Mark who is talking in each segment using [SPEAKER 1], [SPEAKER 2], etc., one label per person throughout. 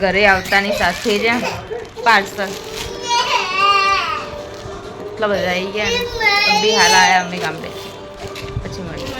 [SPEAKER 1] ઘરે આવતાની સાથે જ પાર્સલ એટલા બધા આવી ગયા બી હાલ આવ્યા અમને ગામડે પછી મળીએ.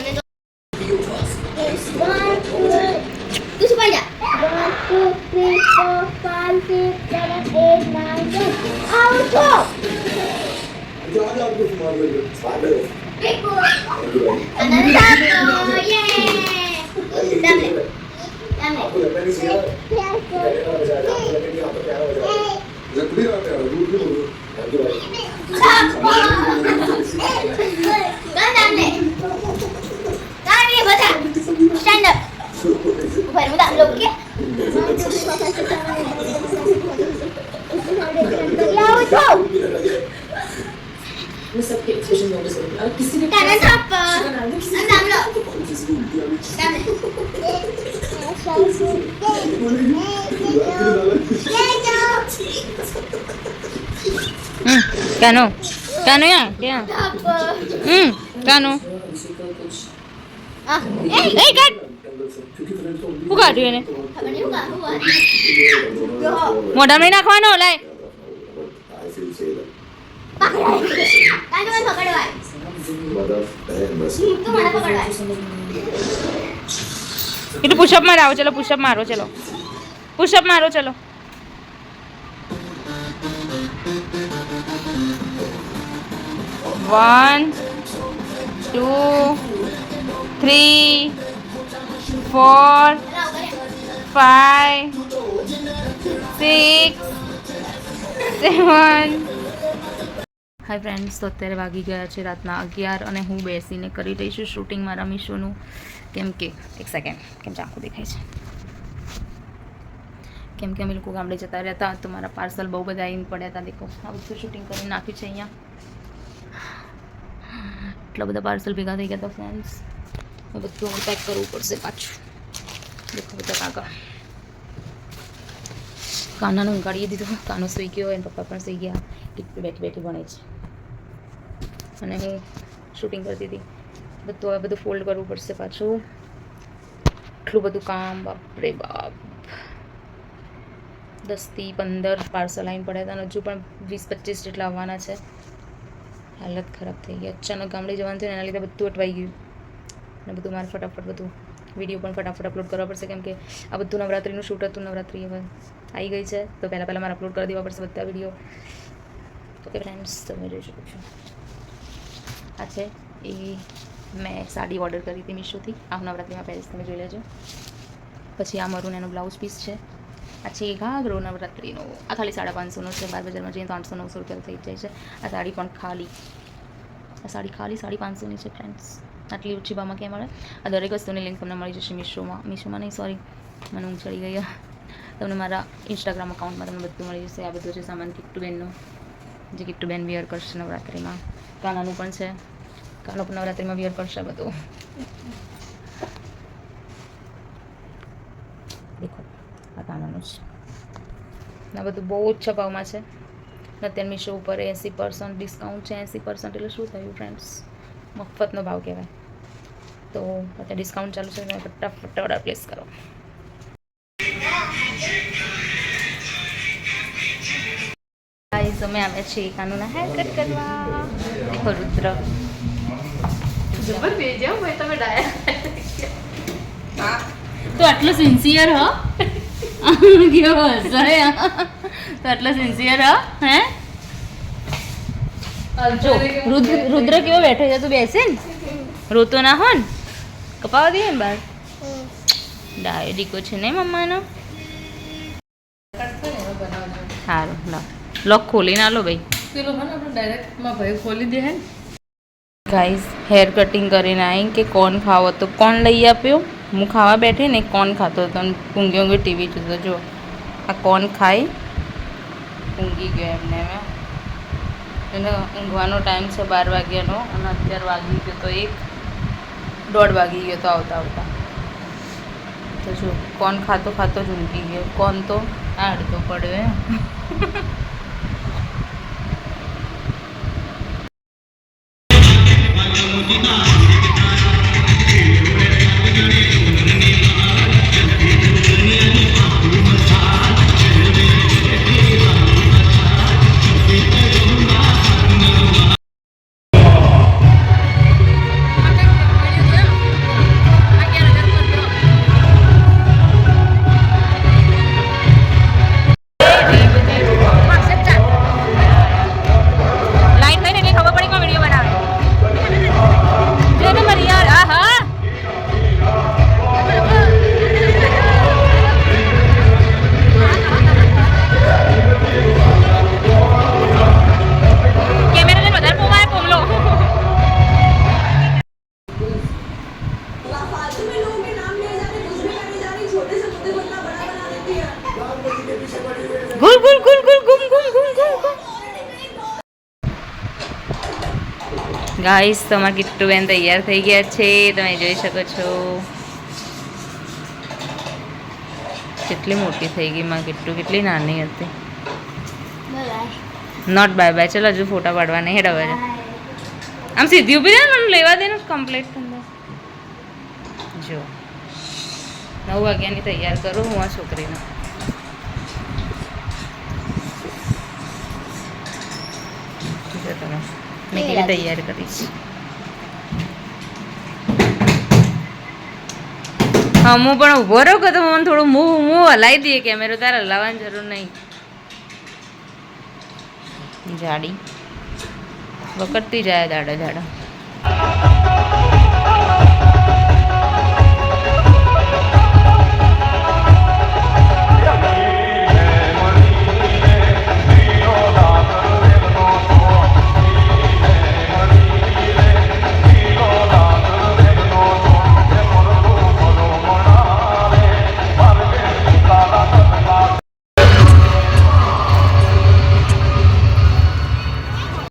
[SPEAKER 1] Kano? Kano yan? Kaya? Kano? Eh, kat! Buka dia ni. Modal ni nak ke mana? Lai. Kano mana pકડવાય? તું મને પકડવાય. itu push up मारो चलो push up मारो चलो push up मारो चलो 1 2 3 4 5 6 7 હાય ફ્રેન્ડ્સ, તો અત્યારે વાગી ગયા છે રાતના 11 અને હું બેસીને કરી રહી છું શૂટિંગ મારા મીશોનું. કેમ કે એક સેકન્ડ કેમ ચાકુ દેખાય છે, કેમ કે અમે લોકો ગામડે જતા રહ્યા હતા તો મારા પાર્સલ બહુ બધા આવીને પડ્યા હતા. દેખો આ બધું શૂટિંગ કરીને નાખ્યું છે અહીંયા. એટલા બધા પાર્સલ ભેગા થઈ ગયા હતા ફ્રેન્ડ્સ. બધું પેક કરવું પડશે પાછું. દેખો બધા કાકા કાનાને ઊંઘાડીએ દીધું. કાનો સૂઈ ગયો, એના પપ્પા પણ સૂઈ ગયા. કેટલું બેઠી બેઠી ભણે છે અને હું શૂટિંગ કરતી હતી. બધું હવે બધું ફોલ્ડ કરવું પડશે પાછું. એટલું બધું કામ, બાપરે બાપ. 10 થી 15 પાર્સલ આવીને પડ્યા હતા અને હજુ પણ 20-25 જેટલા આવવાના છે. હાલત ખરાબ થઈ ગઈ. અચાનક ગામડે જવાનું છે ને એના લીધે બધું અટવાઈ ગયું અને બધું મારે ફટાફટ બધું વિડીયો પણ ફટાફટ અપલોડ કરવા પડશે. કેમ કે આ બધું નવરાત્રિનું શૂટ હતું. નવરાત્રિ હવે આવી ગઈ છે તો પહેલાં મારે અપલોડ કરી દેવા પડશે બધા વિડીયો. ઓકે ફ્રેન્ડ્સ, તમે જોઈ શકો છો આ છે એ મેં સાડી ઓર્ડર કરી હતી મીશોથી. આ નવરાત્રિમાં પહેરીશ, તમે જોઈ લેજો. પછી આ મરૂન એનો બ્લાઉઝ પીસ છે. આ છે ઘાઘરો નવરાત્રિનો. આ ખાલી 550નો છે. 12 બજારમાં જઈને 800-900 રૂપિયા થઈ જાય છે. આ સાડી પણ ખાલી 550ની છે ફ્રેન્ડ્સ. આટલી ઓછી ભાવમાં ક્યાં મળે? આ દરેક વસ્તુની લિંક તમને મળી જશે મીશોમાં નહીં, સોરી મને ઊંઘ ચડી ગઈ. તમને મારા ઇન્સ્ટાગ્રામ અકાઉન્ટમાં તમને બધું મળી જશે. આ બધું છે સામાન કિટ્ટુબેનનો, જે કિટ્ટુબેન વિયર કરશે નવરાત્રિમાં. કાનાનું પણ છે, કાનો પણ નવરાત્રિમાં વિયર કરશે બધું. દેખો આ કાનાનું છે. આ બધું બહુ ઓછા ભાવમાં છે. અત્યારે મીશો ઉપર 80% ડિસ્કાઉન્ટ છે. 80% એટલે શું થયું ફ્રેન્ડ્સ? મફતનો ભાવ કહેવાય. તો અત્યારે ડિસ્કાઉન્ટ ચાલુ છે, તમે ફટાફટ ઓર્ડર પ્લેસ કરો. ગાઈસ, અમે આવ્યા છીએ કાનુના હેર કટ કરવા. દેખો રુદ્ર જબર બે જાવ ભાઈ, તમે ડાયા તો આટલો સિન્સિયર હો કેવો હશે તો આટલો સિન્સિયર હો હે. જો રુદ્ર કેવો બેઠો છે, તું બેસે ને રોતો ના હો ને, કપાવા દઈએ ને બહાર. ડાયો દીકો છે ને મમ્માનો. સારું લો, લોક ખોલી ના લો ભાઈ. પેલો મને આપણે ડાયરેક્ટમાં ભાઈ ખોલી દે હે. ગાઈઝ, હેર કટિંગ કરીને આવી કે કોણ ખાવો તો કોણ લઈ આપ્યો. હું ખાવા બેઠી ને કોણ ખાતો હતો ને ઊંઘી ઊંઘી ટીવી જોતો. જો આ કોણ ખાઈ ઊંઘી ગયો એમને. એનો ઊંઘવાનો ટાઈમ છે 12 વાગ્યાનો અને અત્યારે વાગી ગયો તો 1-1:30 વાગી ગયો તો આવતા તો જો કોણ ખાતો ખાતો જ ઊંઘી ગયો. કોણ તો આડતો પડ્યો. ગુલ ગુલ ગુલ ગુલ ગુમ ગુમ ગુમ ગુમ ગુમ. ગાઈસ તમારા કિટ્ટુબેન તૈયાર થઈ ગયા છે, તમે જોઈ શકો છો. કેટલી મોટી થઈ ગઈ માં કિટ્ટુ, કેટલી નાની હતી. Not bye bye. ચલો હજુ ફોટા પાડવા નહીં. હેડ હવે આમ સીધી ઊભી રહે, મને લેવા દે ને કમ્પ્લીટ અંદર. જો 9 વાગ્યાની તૈયાર કરું હું આ છોકરીને. તમે મેં કેવી તૈયાર કરીશ. હા હું પણ ઊભો રહ્યો કે તો મને થોડું મું હલાવી દઈએ કેમેરો, તારે હલાવવાની જરૂર નહીં. જાડી વકરતી જાય દાડા દાડા.